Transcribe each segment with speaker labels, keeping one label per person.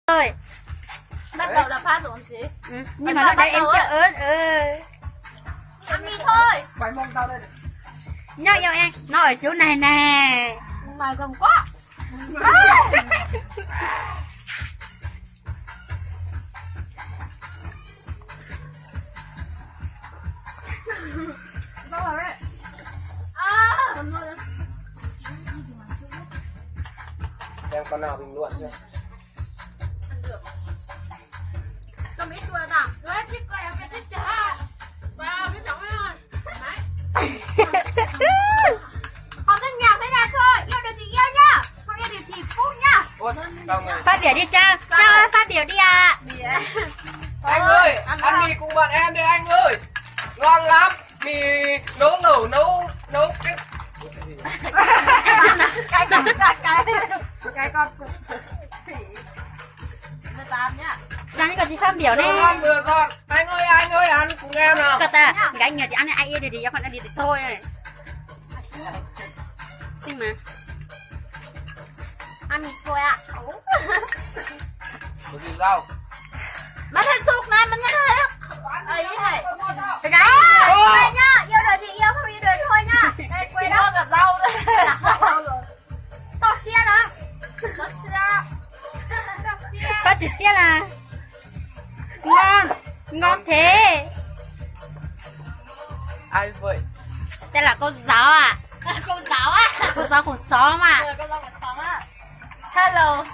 Speaker 1: ơi.
Speaker 2: Bắt đầu là pha xuống xí.
Speaker 1: Nhưng mà lúc đấy em chưa ớt.
Speaker 2: Ăn đi thôi.
Speaker 3: Quay mông tao đây.
Speaker 1: Nhớ yêu em. Nó ở chỗ này nè.
Speaker 2: Mày gầm quá.
Speaker 3: Đâu rồi đấy. Xem con nào bình luận xem.
Speaker 2: Ăn được. Cầm ít vừa tặng. Rồi thích coi em thích chả. Vào cái chồng ấy rồi. Họ thích nhạc thế này thôi. Yêu được thì yêu nhá. Không yêu được thì cút nhá.
Speaker 3: Ôi, đâu người.
Speaker 1: Phát biểu đi cha. Cha phát biểu đi à.
Speaker 3: Anh ơi, ăn mì cùng bọn em đi anh ơi. Ngon lắm. Mì nấu lẩu nấu
Speaker 2: Cái con khỉ. Nó tám nhá.
Speaker 1: Cha có gì phát biểu đi.
Speaker 3: vừa ngon. Anh ơi ăn cùng em nào.
Speaker 1: Cậu ta gánh nhờ chị ăn ai yêu được thì con ăn đi thì thôi. Xin mà.
Speaker 2: Ăn mì thôi ạ.
Speaker 3: Có gì đâu.
Speaker 2: Bắt hết sụp này, mình nhớ thôi. Ấy hãy. Cái gái. Quay nhá, yêu đời thì yêu, không yêu đời thì thôi nhá. Đây quay đâu cả rau đây. To xe đó. To xe.
Speaker 1: Phát trực tiếp là ngon thế.
Speaker 3: Ai vậy?
Speaker 1: Đây là cô giáo à?
Speaker 2: Cô giáo á.
Speaker 1: Cô giáo cùng xóm à?
Speaker 2: Cô giáo cùng xóm á.
Speaker 1: Hello.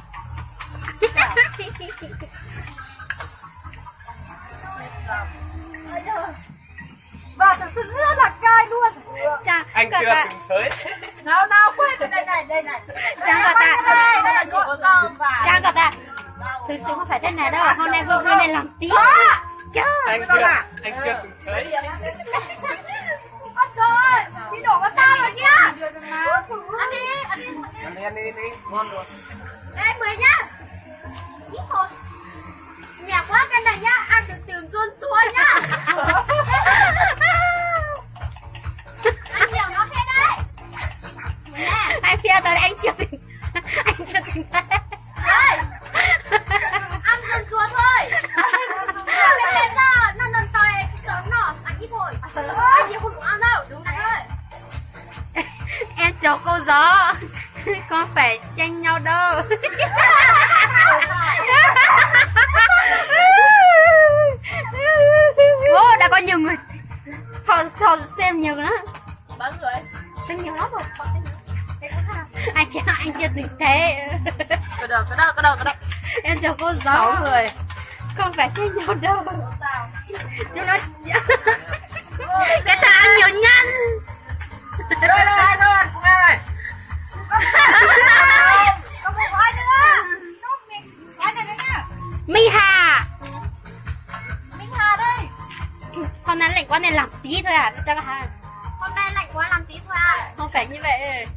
Speaker 2: Và thật sự rất là cay luôn.
Speaker 1: Cha,
Speaker 3: Anh
Speaker 1: cậu
Speaker 3: chưa
Speaker 1: ta,
Speaker 3: từng thấy.
Speaker 2: Nào quay từ đây này.
Speaker 1: cha cậu ta,
Speaker 2: Đây là chị có rau và
Speaker 1: cha cậu ta. Thực sự không phải thế này đâu. Hôm nay vừa này làm tí.
Speaker 3: Anh chưa từng thấy.
Speaker 2: Ôi trời ơi, đi đổ vào tao rồi kia. Ăn đi.
Speaker 3: Ăn đi, ngon rồi.
Speaker 2: Đây 10 nhá. Ít thôi. Nhạc quá cái này nhá, ăn từ từ chua chua nhá. Ăn nhiều nó thế đấy.
Speaker 1: Anh phía tới anh chưa từng thấy.
Speaker 2: Đây. Ăn chua chua thôi. Cái này ra, nó nần tòi cái sớm nó, ăn ít thôi. Ăn nhiều không ăn đâu, đúng rồi.
Speaker 1: Em chào cô giáo. Con phải tranh nhau đâu. Ô, đã có nhiều người họ xem nhiều lắm.
Speaker 2: Bao người?
Speaker 1: Xem nhiều lắm rồi. Anh chưa từng thế.
Speaker 2: Cái đâu.
Speaker 1: Em chào cô giáo.
Speaker 2: 6 người.
Speaker 1: Không phải tranh nhau đâu. Chúng nó cái thằng ăn nhiều nhân.
Speaker 3: Đây anh ơi, ăn cùng em này.
Speaker 2: Không phải gói nữa. Gói này nữa nha.
Speaker 1: Mi Hà.
Speaker 2: Minh Hà đây.
Speaker 1: Hôm nay lạnh quá nên làm tí thôi à? Chắc là
Speaker 2: Hôm nay lạnh quá làm tí thôi à.
Speaker 1: không phải như vậy.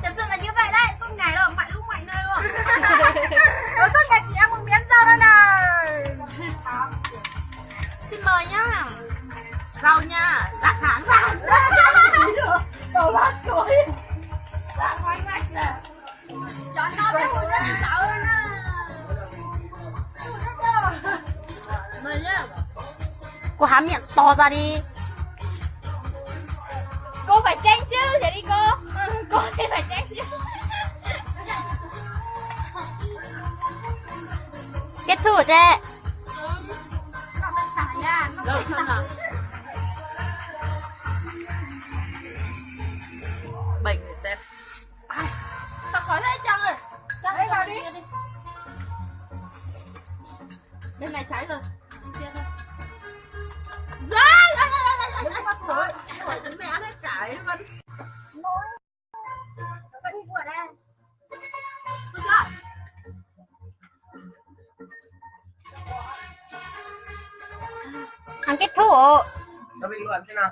Speaker 2: Thật sự là như vậy đấy. Suốt ngày rồi, mạnh lúc mạnh nơi luôn. Rồi suốt ngày chị ăn một miếng rau đây này.
Speaker 1: Xin mời nhá.
Speaker 2: Rau nha. Đặt hẳn ra.
Speaker 1: Đồ bát chuối.
Speaker 2: Cho nó cái hụt nó cháu nè. Mời nhá.
Speaker 1: Cô há miệng to ra đi.
Speaker 2: Cô phải tranh chứ, thế đi cô. Cô thì phải tranh chứ.
Speaker 1: Kết thúc rồi chứ.
Speaker 2: Đâu xem nào. Bệnh người xem. Sao khói thế Trăng ơi? Trăng đấy vào đi. Bên này cháy rồi. Bên kia thôi. Rồi, bắt rồi. Mẹ nó cháy vẫn. Vẫn đi của đây. Được chưa?
Speaker 1: Ăn kết thúc.
Speaker 3: Nó bình luận thế nào?